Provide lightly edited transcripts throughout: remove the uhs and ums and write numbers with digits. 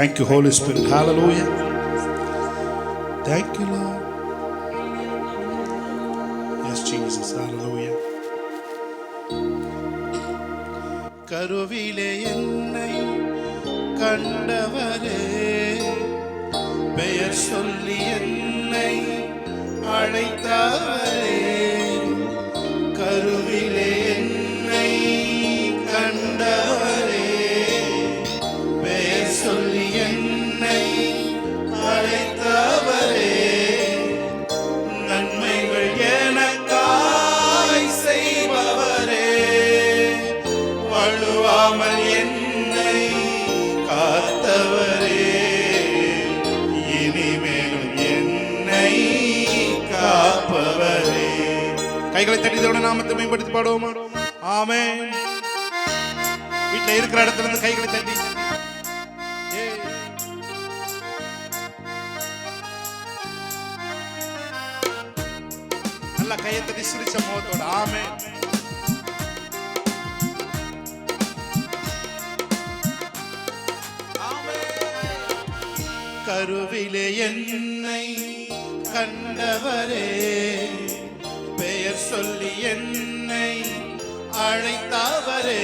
Thank you, Holy Spirit. Hallelujah. Thank you, Lord. Yes, Jesus. Hallelujah. கருவிலே என்னை கண்டவரே, பெயர் சொல்லி என்னை அழைத்தவரே, கருவிலே என்னை கண்டவரே, பெயர் சொல்லி என்னை அழைத்தவரே, நன்மைகள் எனக்காய் செய்பவரே, வழுவாமல் என்னை காத்தவரே, இனிமேலும் என்னை காப்பவரே. கைகளை தட்டிதோட நாமத்தை மேம்படுத்தி பாடுவோமா? ஆமென். வீட்டில் இருக்கிற இடத்துல இருந்து கைகளை தட்டி நல்லா கையை தட்டி சிரிச்ச முகத்தோட ஆமென். கருவிலே என்னை கண்டவரே, பெயர் சொல்லி என்னை அழைத்தவரே,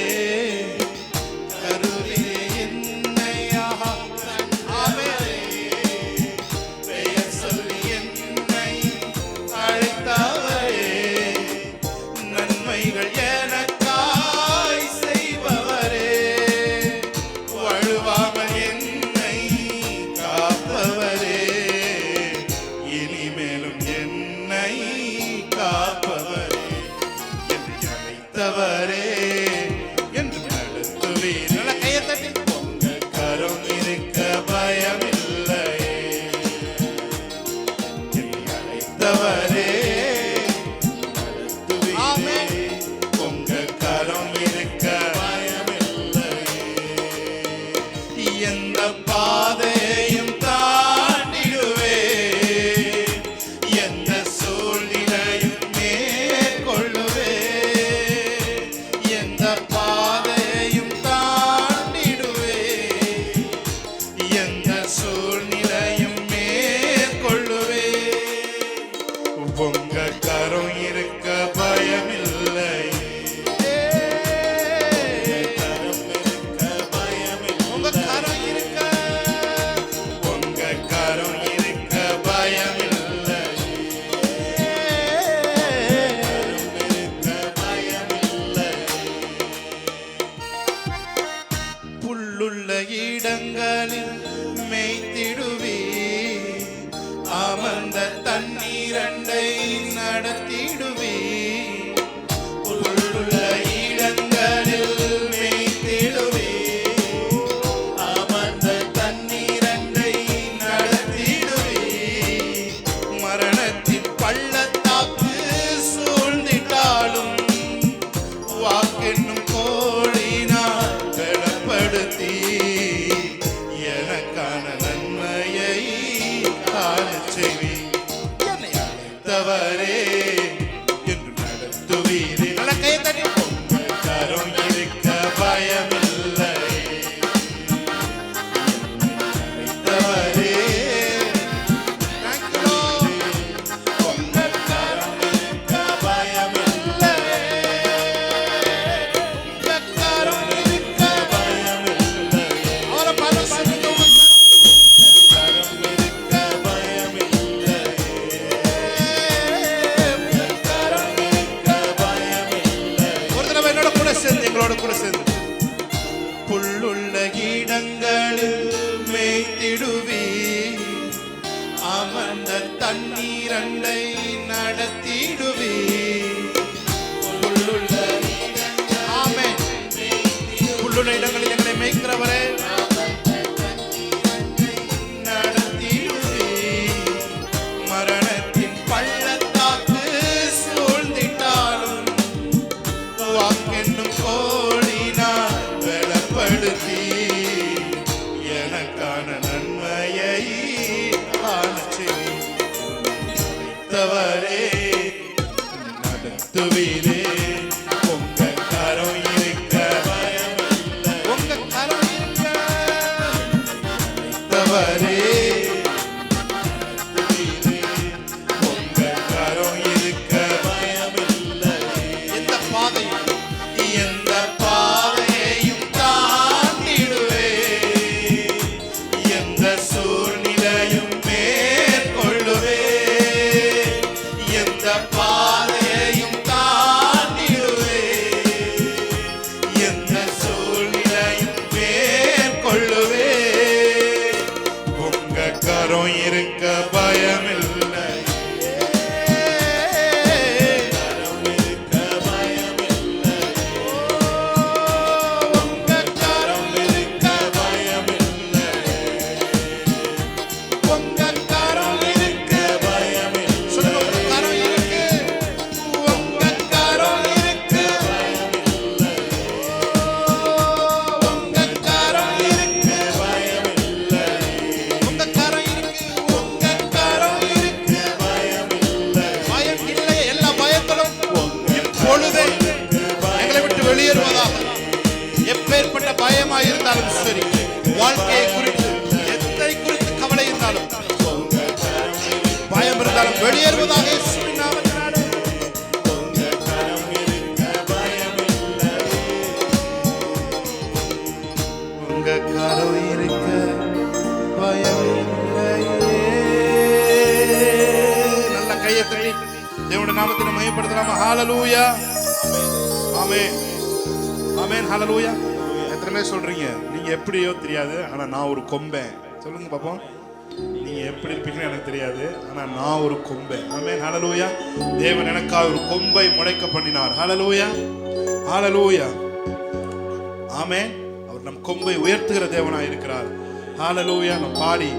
கருவிலே என்னை பெயர் சொல்லி என்னை அழைத்தவரே, நன்மைகள் எனக்காய் செய்பவரே, வழுவாமல் என்னை காப்பவரே, இனிமேலும் என்னை காப்பவரே, என்னை அழைத்தவரே என்று நடத்துவீர். நல்ல கையை தட்டி உங்க கரம் இருக்க பயமில்லை, என்னை அழைத்தவரே நடத்துவீர். உங்க கரம் இருக்க பயமில்லை, எந்த பாதையும் தாண்டிடுவே, எந்த சூழ்நிலையும் மேற்கொள்ளுவே, எந்த பாதையும் தாண்டிடுவே, எந்த சூழ்நிலையும் மேற்கொள்ளுவே, உங்க கரம் இருக்க பயமில்லை, உங்க கரம் இருக்க, உங்க கரம் இருக்க பயமில்லை, பயமில்லை. புல்லுள்ள இடங்களில் மேய்த்திடுவீர், அமர்ந்த தண்ணீரண்டை நடத்திடுவீர், புல்லுள்ள இடங்களில் மேய்த்திடுவீர், அமர்ந்த தண்ணீரண்டை நடத்திடுவீர், மரணத்தின் பள்ளத்தாக்கு சூழ்ந்திட்டாலும் வாக்கென்னும் கோழினால் பலப்படுத்தி எனக்கான நன்மையை காணச் செய்வீர். என்னை அழைத்தவரே என்று நடத்துவீரே. நல்ல கையை தட்டி உங்க கரம் இருக்க பயமில்லை, அழைத்தவரே. Thank you, Lord. உங்க கரம் இருக்க பயமில்லை, உங்க கரம் இருக்க பயமில்லை. அவரை பார்த்து சொல்லுங்க, உங்க கரம் இருக்க பயமில்லை, உங்க கரம் இருக்க பயமில்லை. ஒரு தடவை என்னோட கூட சேர்ந்து, எங்களோட கூட சேர்ந்து, புல்லுள்ள இடங்களில் மேய்த்திடுவீர், அமர்ந்த தண்ணீரண்டை நடத்திடுவீர், புல்லுள்ள இடங்கள். ஆமென். புல்லுள்ள இடங்களில் எங்களை மேய்க்கிறவரே நடத்திடுவீர், மரணத்தின் பள்ளத்தாக்கு சூழ்ந்திட்டாலும் வாக்கென்னும் கோழினால் பலப்படுத்தி எனக்கான நன்மையை காணச் செய்வீர். அழைத்தவரே நடத்துவீரே, உங்க கரம் இருக்க பயமில்லை, உங்க கரம் இருக்க வெளியேறுவதாக. எப்பேற்பட்ட பயமாய் இருந்தாலும் சரி, வாழ்க்கையை குறித்து எதை குறித்து கவலை இருந்தாலும் பயம் இருந்தாலும் வெளியேறுவதாக இயேசுவின் நாமத்தினாலே. உங்க கரம் இருக்க பயமில்லையே. நல்ல கையை தட்டி தேவனுடைய நாமத்தை மகிமைப்படுத்தலாமா? ஹalleluya, ஆமென், ஆமென், ஹalleluya. எத்தனை பேர் சொல்றீங்க நீங்க எப்படியோ தெரியாது, ஆனா நான் ஒரு கொம்பேன்? சொல்லுங்க பாப்போம். நீங்க எப்படி இருப்பீங்கன்னு எனக்கு தெரியாது, ஆனா நான் ஒரு கொம்பை. ஆமென், ஹalleluya. தேவன் எனக்காக ஒரு கொம்பை முளைக்க பண்ணினார். ஹalleluya, ஹalleluya, ஆமென். அவர் நம் கொம்பை உயர்த்துகிற தேவனாய் இருக்கிறார். ஹalleluya. நம்ம பாடி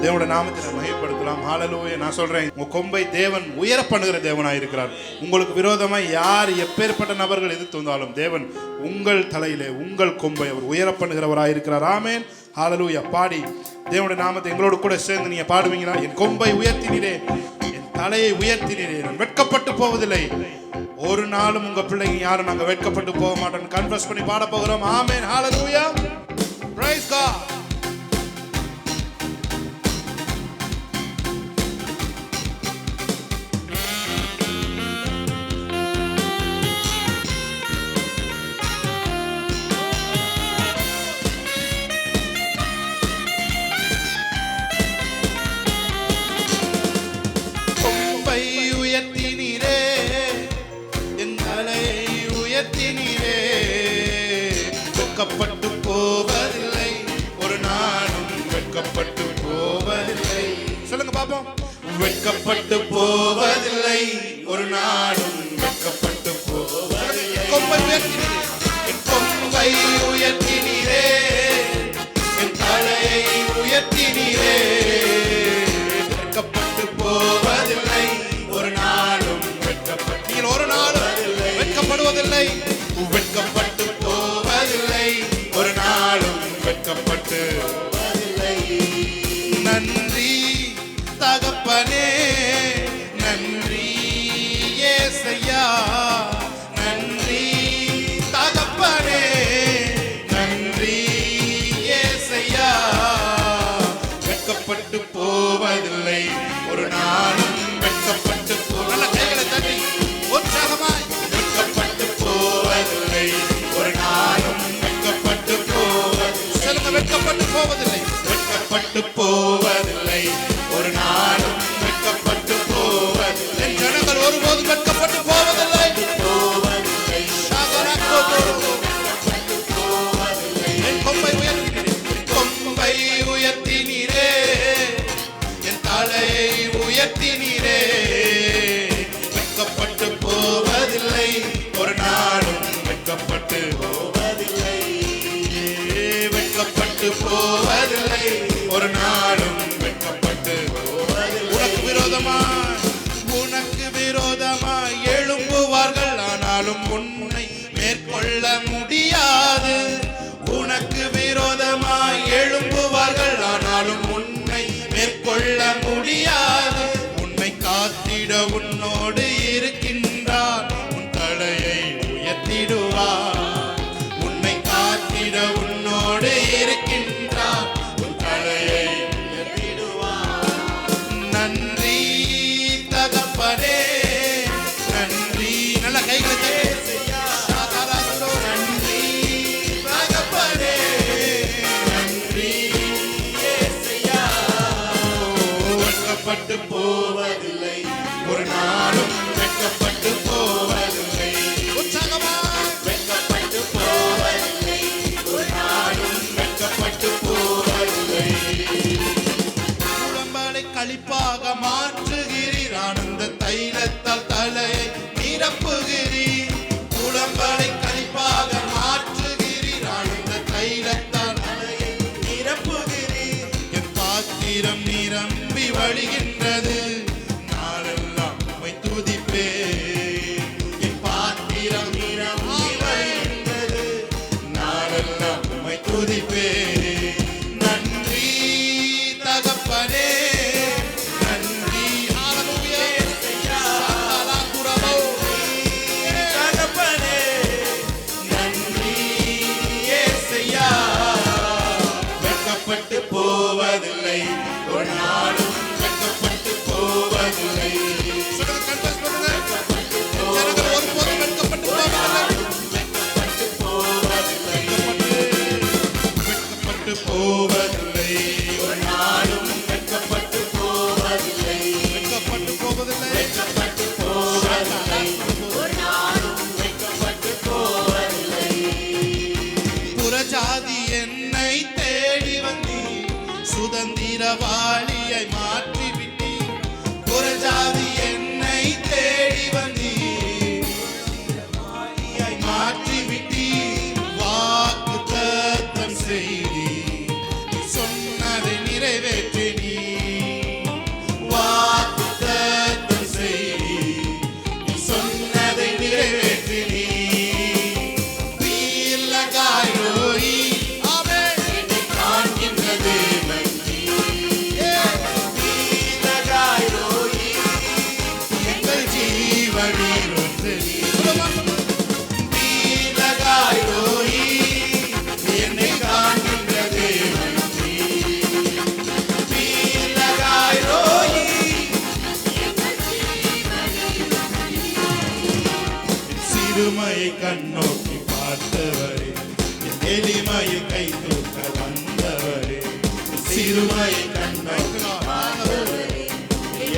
தேவனுடைய நாமத்தை மகிமைப்படுத்தலாம். ஹalleluya. நான் சொல்றேன், உங்க கொம்பை தேவன் உயர பண்ணுகிற தேவனாய் இருக்கிறார். உங்களுக்கு விரோதமாய் யார் எப்பேற்பட்ட நபர்கள் எதிர்த்து வந்தாலும் தேவன் உங்கள் தலையிலே உங்கள் கொம்பை அவர் உயர பண்ணுகிறவராய் இருக்கிறார். ஆமென், ஹalleluya. பாடி தேவனுடைய நாமத்தை எங்களோடு கூட சேர்ந்து நீங்க பாடுவீங்களா? என் கொம்பை உயர்த்தினீரே, என் தலையை உயர்த்தினீரே, நான் வெட்கப்பட்டு போவதில்லை. ஒரு நாளும் உங்க பிள்ளைங்க யாரும் நாங்க வெட்கப்பட்டு போக மாட்டோம். கன்ஃபஸ் பண்ணி பாட போகிறோம். ஆமென், ஹalleluya, praise God. வெட்கப்பட்டு போவதில்லை, ஒரு நாளும் வெட்கப்பட்டு போவதில்லை. சொல்லுங்க பாப்போம். வெட்கப்பட்டு போவதில்லை, ஒரு நாளும் வெட்கப்பட்டு போவதில்லை. கொம்பை உயர்த்தினீரே, என் கொம்பை உயர்த்தினீரே, என் தலையை உயர்த்தினீரே. வெட்கப்பட்டு போவதில்லை, ஒரு நாளும் வெட்கப்பட்டு, நீங்கள் ஒரு நாளும் வெட்கப்படுவதில்லை. வெட்கப்பட்டு போவதில்லை, ஒரு நாளும் வெட்கப்பட்டு போவதில்லை. நன்றி தகப்பனே, நன்றி இயேசையா, நன்றி தகப்பனே, நன்றி இயேசையா. வெட்கப்பட்டு போவதில்லை, ஒரு நாளும் வெட்கப்பட்டு நல்ல கைகளை தட்டி உற்சாகமாய். வெட்கப்பட்டு போவதில்லை, ஒரு நாளும் வெட்கப்பட்டு போவதில்லை. சொல்லுங்க, வெட்கப்பட்டு போவதில்லை, வெட்கப்பட்டு போவதில்லை, ஒரு நாளும் வெட்கப்பட்டு போவதில்லை. என் ஜனங்கள் ஒருபோதும் வெட்கப்பட்டு போவதில்லை. என் கொம்பை உயர்த்தினீரே, கொம்பை உயர்த்தினீரே, என் தலையை உயர்த்தினீரே. வெட்கப்பட்டு போவதில்லை, ஒரு நாளும் வெட்கப்பட்டு போவதில்லை. வெட்கப்பட்டு போவதில்லை, ஒரு நாளும் வெட்கப்பட்டு போவதில்லை. உனக்கு விரோதமாய் எழும்புவார்கள், ஆனாலும் உன்னை மேற்கொள்ள முடியாது. உனக்கு விரோதமாய் எழும்புவார்கள், ஆனாலும் உன்னை மேற்கொள்ள முடியாது. உன்னை காத்திட உன்னோடு இருக்கின்றார், உன் தலையை உயர்த்திடுவார். உன்னை காத்திட உன்னோடு இருக்கின்றார், உன் தலையை உயர்த்திடுவார். நன்றி தகப்பனே, நன்றி. நல்ல கைகளை தட்டி. நன்றி தகப்பனே, நன்றி இயேசையா. வெட்கப்பட்டு போவதில்லை, ஒரு நாளும் வெட்கப்பட்டு போவதில்லை. உற்சாகமா. வெட்கப்பட்டு போவதில்லை, ஒரு நாளும் வெட்கப்பட்டு போவதில்லை. உடம்பலை களிப்பாக மாற்றுகிறீர், ஆனந்த தைலத்தால் தலையை நிரப்புகிறீர். உடம்பலை களிப்பாக மாற்றுகிறீர், ஆனந்த தைலத்தால் தலையை நிரப்புகிறீர். என் பாத்திரம் நிரம்பி வழிகின்றது, நாளெல்லாம் உம்மை துதிப்பேன். என் பாத்திரம் நிரம்பி வழிகின்றது, நாளெல்லாம் உம்மை துதிப்பேன். நன்றி தகப்பனே, நன்றி. ஹalleluya. தகப்பனே, நன்றி குற்றவாளியை மாற்றிவிட்டீர், புறஜாதி என்னை தேடி வந்தீர், மாற்றிவிட்டீர், வாக்கு தத்தம் செய்தீர், சொன்னதை நிறைவேற்றினீர், வாக்கு தத்தம் செய்தீர், சொன்னதை நிறைவேற்றினீர். சிறுமையை கண்ணோக்கி பார்த்தவரே, எளிமையை கை தூக்க வந்தவரே, சிறுமையை கண்ணோக்கி பார்த்தவரே,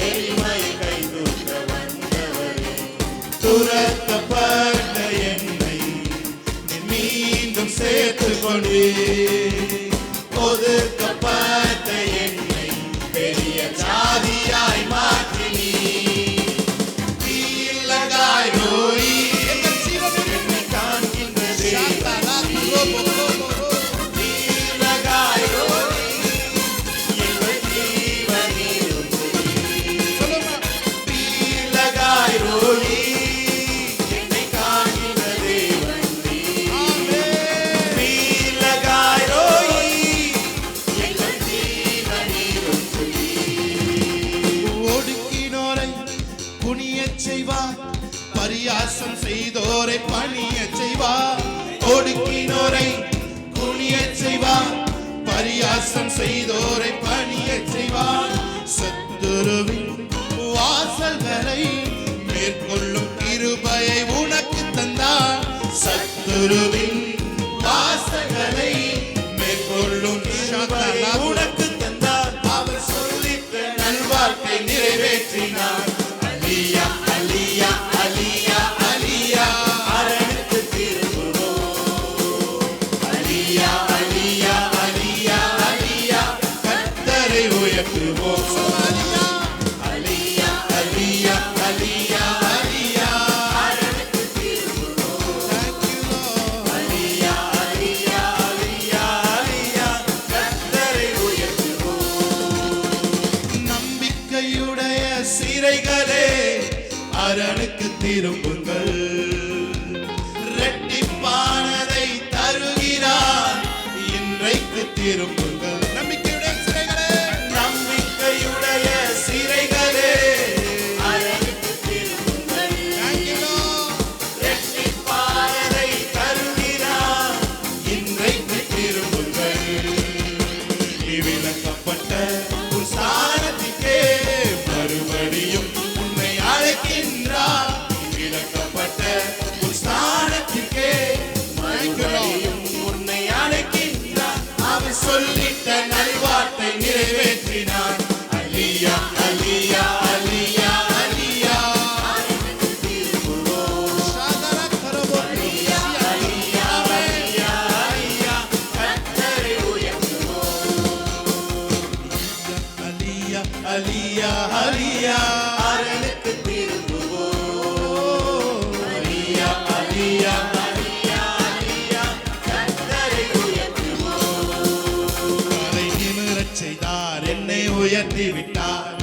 எளிமையை கை தூக்க வந்தவரே, துரத்தப்பட்ட என்னை மீண்டும் சேர்த்துக் கொண்டே, ஒதுக்கப்பட்ட என்னை பெரிய ஜாதியாய் மாற்றினீ. பரியாசம் செய்தோரை பணியச் செய்வார், ஒடுக்கினோரை குனியச் செய்வார், பரியாசம் செய்தோரை பணியச் செய்வார், சத்துருவின் வாசல்களை மேற்கொள்ளும் கிருபையை உனக்கு தந்தார், சத்துருவின் வாசல்களை மேற்கொள்ளும் கிருபையை உனக்கு தந்தார், அவர் சொல்லித்த நல்வாழ்க்கை நிறைவேற்றினார். அலியா அலியா அலியா அலியா, அரணுக்கு திரும்புவோம், அலியா அலியா அலியா அலியா, கர்த்தரை உயர்த்துவோம், அலியா அலியா அலியா அலியா, அரணுக்கு திரும்புவோம், அலியா அலியா அலியா அலியா, கர்த்தரை உயர்த்துவோம். நம்பிக்கையுடைய சிறைகளே அரணுக்கு திரும்புங்கள், இரட்டிப்பானதை தருகிறார், இன்றைக்கு திரும்புங்கள். நம்பிக்கையுடைய சிறைகளே, நம்பிக்கையுடைய சிறைகளே அரணுக்கு திரும்புங்கள், இரட்டிப்பானதை தருகிறார், இன்றைக்கு திரும்புங்கள். விலக்கப்பட்ட உன் ஸ்தானத்திற்கே மறுபடியும் அழைக்கின்றார், விலக்கப்பட்ட உன் ஸ்தானத்திற்கே மறுபடியும் உன்னை அழைக்கின்றார், அவர் சொல்லிட்ட நல்வார்த்தை நிறைவேற்றினார். அலியா அலியா அலியா அலியா, அலியா அலியா அலியா அலியா, கர்த்தரை உயர்த்துவோம், அலியா அலியா அலியா, அரணுக்கு திரும்புவோம், அலியா அலியா அலியா அலியா, கர்த்தரை உயர்த்துவோம். அதை நிமிரச் செய்தார், என்னை உயர்த்தி விட்டார்,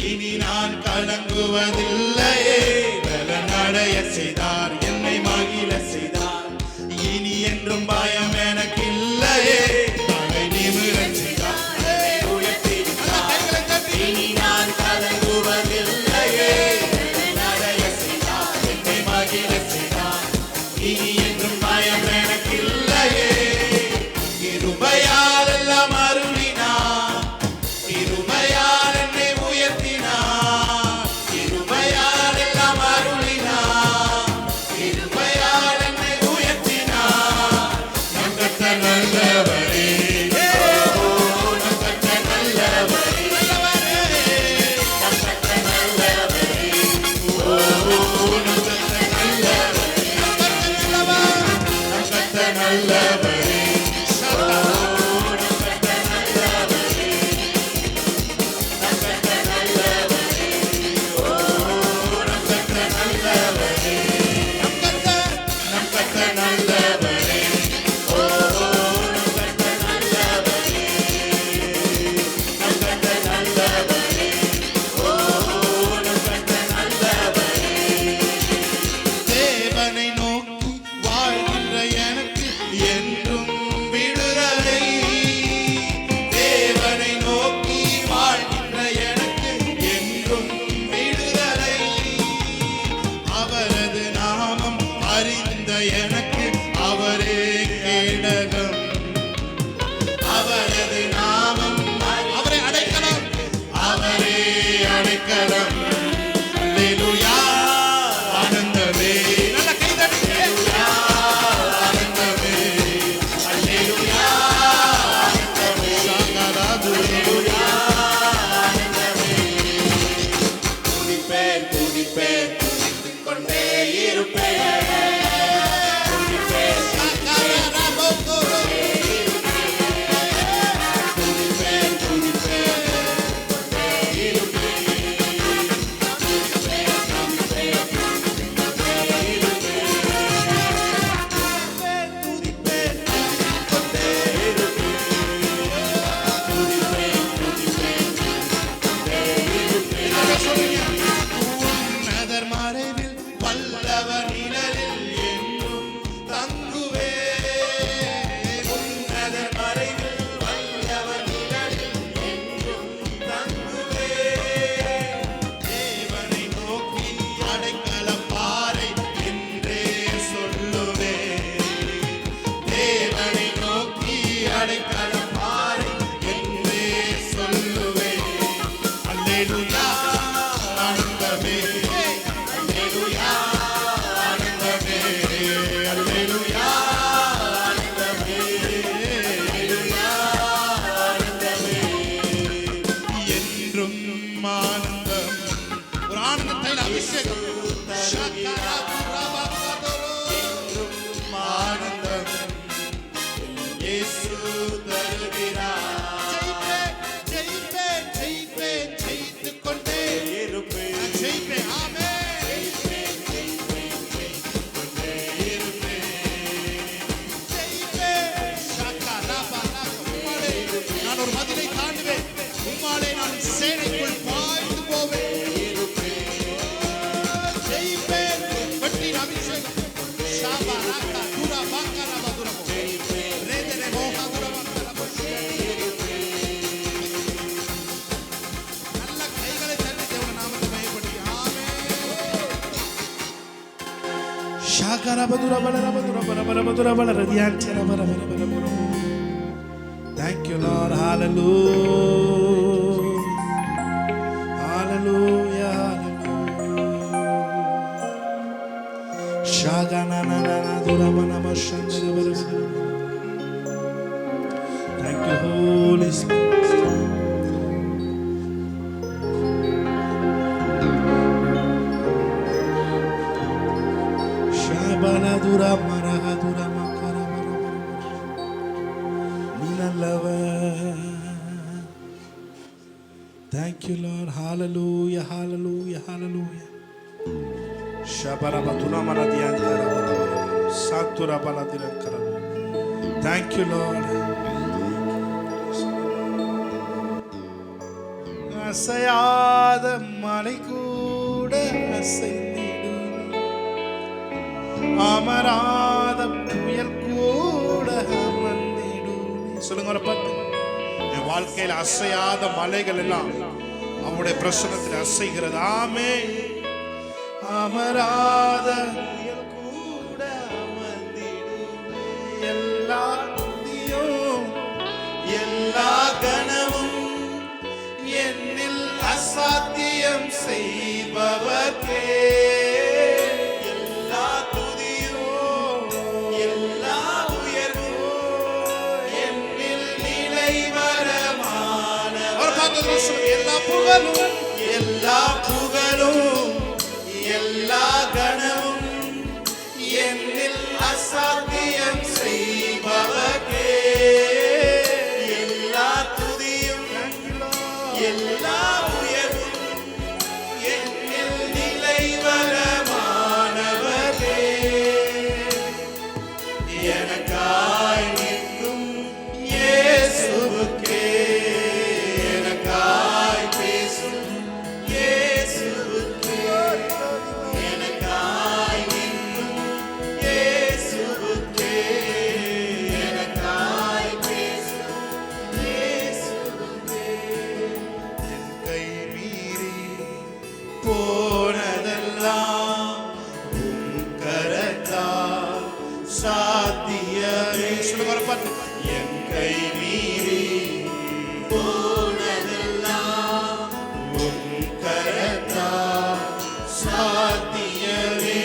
இனி நான் கலங்குவதில்லையே, பலனடைய செய்தார், என்னை மகிழ செய்தார், இனி என்றும் பயம் எனக்கு இல்லையே, அதை நிமிரச் செய்தார், என்னை உயர்த்தி விட்டார், இனி நான் கலங்குவதில்லையே, பலனடைய செய்தார், என்னை மகிழ செய்தார், இனி என்றும் பயம் எனக்கு இல்லையே. கிருபையால் எல்லாம் அருளினார், கிருபையால் என்னை உயர்த்தினார், கிருபையால் எல்லாம் அருளினார், கிருபையால் என்னை உயர்த்தினார். நம் கர்த்தர் நல்லவரே, நம் கர்த்தர் நல்லவரே, நம் கர்த்தர் நல்லவரே, நம் கர்த்தர் நல்லவரே, நம் கர்த்தர் நல்லவரே, தேவனை நோக்கி வாழ்கின்ற எனக்கு என்றும் விடுதலை. தேவனை நோக்கி வாழ்கின்ற எனக்கு என்றும் விடுதலை. அவரது நாமம் அறிந்த எனக்கு அவரே கேடகம். அவரது நாமம் அவரே அடைக்கலம். அவரே அடைக்கலம். அல்லேலூயா ஆனந்தமே. நல்ல கை தட்டி ஆனந்தமே. அல்லேலூயா ஆனந்தமே. அல்லேலூயா ஆனந்தமே. துதிப்பேன் துதிப்பேன் துதித்துக் கொண்டே இருப்பேன். துதிப்பேன் உன்னதர் மறைவில் வல்லவர் நிழலில் என்றும் தங்குவேன். உன்னதர் மறைவில் வல்லவர் நிழலில் என்றும் தங்குவேன். தேவனை நோக்கி அடைக்கலம் பாறை என்றே சொல்லுவேன். தேவனை நோக்கி அடைக்கலம் பாறை என்றே சொல்லுவேன். அல்லேலூயா ஆனந்தமே. அல்லேலூயா ஆனந்தமே. அல்லேலூயா ஆனந்தமே. அல்லேலூயா ஆனந்தமே. என்றும் ஆனந்தம். ஒரு ஆனந்த தைல அபிஷேகம். என்றும் ஆனந்தம் இயேசு தருகிறார். ஜெயிப்பேன் ஜெயிப்பேன் ஜெயித்துக் கொண்டே இருப்பேன். ஜெயிப்பேன். ஆமென். ஜெயிப்பேன் ஜெயிப்பேன் ஜெயித்துக் கொண்டே இருப்பேன். ஜெயிப்பேன். ஷக்கரபா உம்மாலே நான் ஒரு மதிலை தாண்டுவேன். உம்மாலே நான் சேனைக்குள் பாய்ந்து போவேன். ஜெயிப்பேன். வெற்றியின் அபிஷேகம். ஷாபராக்கா துரா பாக்கரபா துரபோ. ரேதரே மோகா துரபா துரபோ. நல்ல கைகளை தட்டி தேவனுடைய நாமத்தை மகிமைப்படுத்தி ஆமென். ஷாகரபதுரபலரபதுரபலரபதுரபலரதியான்சரபரபரபரபர. Thank you Lord. Hallelujah. Hallelujah. Hallelujah. Shaganananaduramanamashangarabarabara. Thank you Holy Spirit. Shabaladura marahadura makarabarabara. Ninalava. Thank you Lord. Hallelujah. Hallelujah. Hallelujah. Shabarabatuna manadiyantarabara. Satura baladirankara. Thank you Lord. அசையாத மலை கூட அசைந்திடும். அமராத புயல் கூட அமர்ந்திடும். சொல்லுங்க ஒரு பத்து. என் வாழ்க்கையில் அசையாத மலைகள் எல்லாம் அவருடைய பிரசன்னத்தில் அசைகிறது. ஆமென். அமராத புயல் கூட அமர்ந்திடும். எல்லா துதியும் எல்லா கனமும் என்னில் அசாத்தியம் செய்பவர்க்கே. எல்லா துதியும் எல்லா உயர்வும் என்னில் நிலைவரமானவர்க்கே. எல்லா புகழும் எல்லா புகழும் எல்லா கனமும் என்னில் அசாத்தியம் செய்பவர்க்கே. எல்லா துதியும் எல்லா உயர்வும் என்னில் நிலைவரமானவரே. எனக்காய் நிற்கும் இயேசுவுக்கே. எனக்காய் பேசும் இயேசுவுக்கே. எனக்காய் நிற்கும் பார்த்து என் கை மீறி போனதெல்லாம் உம் கரத்தால் சாத்தியமே.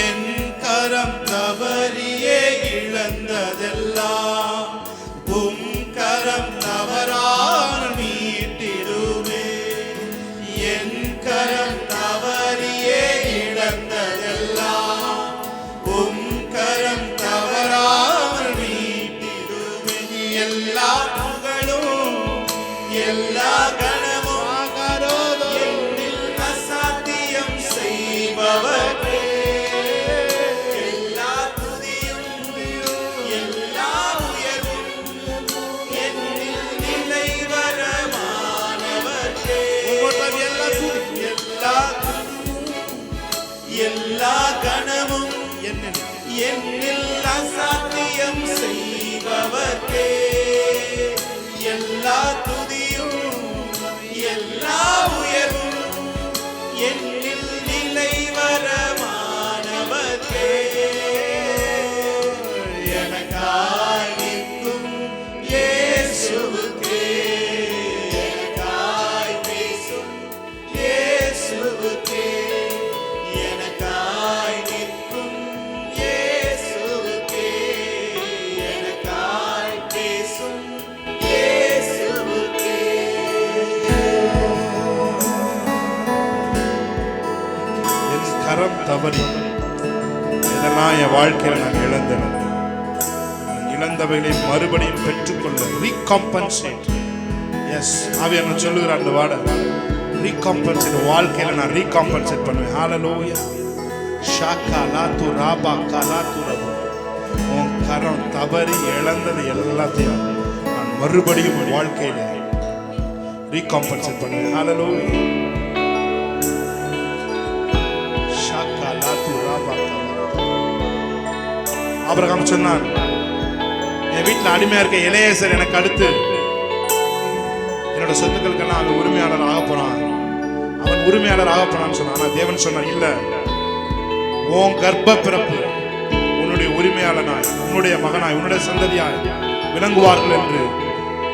என் கரம் தவறியே இழந்ததெல்லாம் உம் கரம் தவறால் மீட்டிடுமே. என் கரம் தவறியே இழந்ததெல்லாம் உம் கரம் தவறால் மீட்டிடுமே. எல்லா புகழும் எல்லா கணமும் என்னில் அசாத்தியம் செய்பவரே. எல்லா துதியும் எல்லா உயர்வும் என்னில் நிலைவரமானவரே. எல்லா துதியும் எல்லா கணமும் என்னில் அசாத்தியம் செய்பவரே. எல்லா துதியும் எல்லா உயர்வும் என்னில் நிலைவரமானவரே. எனக்காய் நிற்கும் இயேசுவுக்கே, எனக்காய் பேசும் இயேசுவுக்கே, எனக்காய் நிற்கும் இயேசுவுக்கே, எனக்காய் பேசும் இயேசுவுக்கே. என் கரம் தவறி இதெல்லாம் என் வாழ்க்கையில நான் இழந்தேன். இழந்தவைகளை மறுபடியும் பெற்றுக்கொள்ள ரீகாம்பன்சேட். எஸ், ஆவியானவர் சொல்லுகிறார் அந்த வார்த்தை, ரீகாம்பன்சேட். வாழ்க்கையில நான் ரீகாம்பன்சேட் பண்ணுவேன். ஹalleluya. ஷாக்கா லாத்து ராபா கலாத்து ரபு. உன் கரம் தவறி இழந்தது எல்லாத்தையும் நான் மறுபடியும் வாழ்க்கையில ரீகாம்பன்சேட் பண்ணுவேன். ஹalleluya. ஷாக்கா லாத்து ராபா கலாத்து. ஆபிரகாம் சொன்னான், என் வீட்டில் அடிமையா இருக்க எலேசர் எனக்கு அடுத்து என்னோட சொத்துக்களுக்கெல்லாம் அவன் உரிமையாளர் ஆக போறான், அவன் உரிமையாளர் ஆக போறான்னு சொன்னான். ஆனா தேவன் சொன்னார், இல்ல, உன் கர்ப்ப பிறப்பு உன்னுடைய உரிமையாளனாய், உன்னுடைய மகனாய், உன்னுடைய சந்ததியாய் விளங்குவார்கள் என்று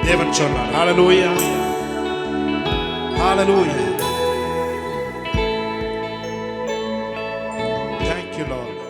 தேவன் சொன்னார். ஹalleluya, ஹalleluya. Thank you, Lord.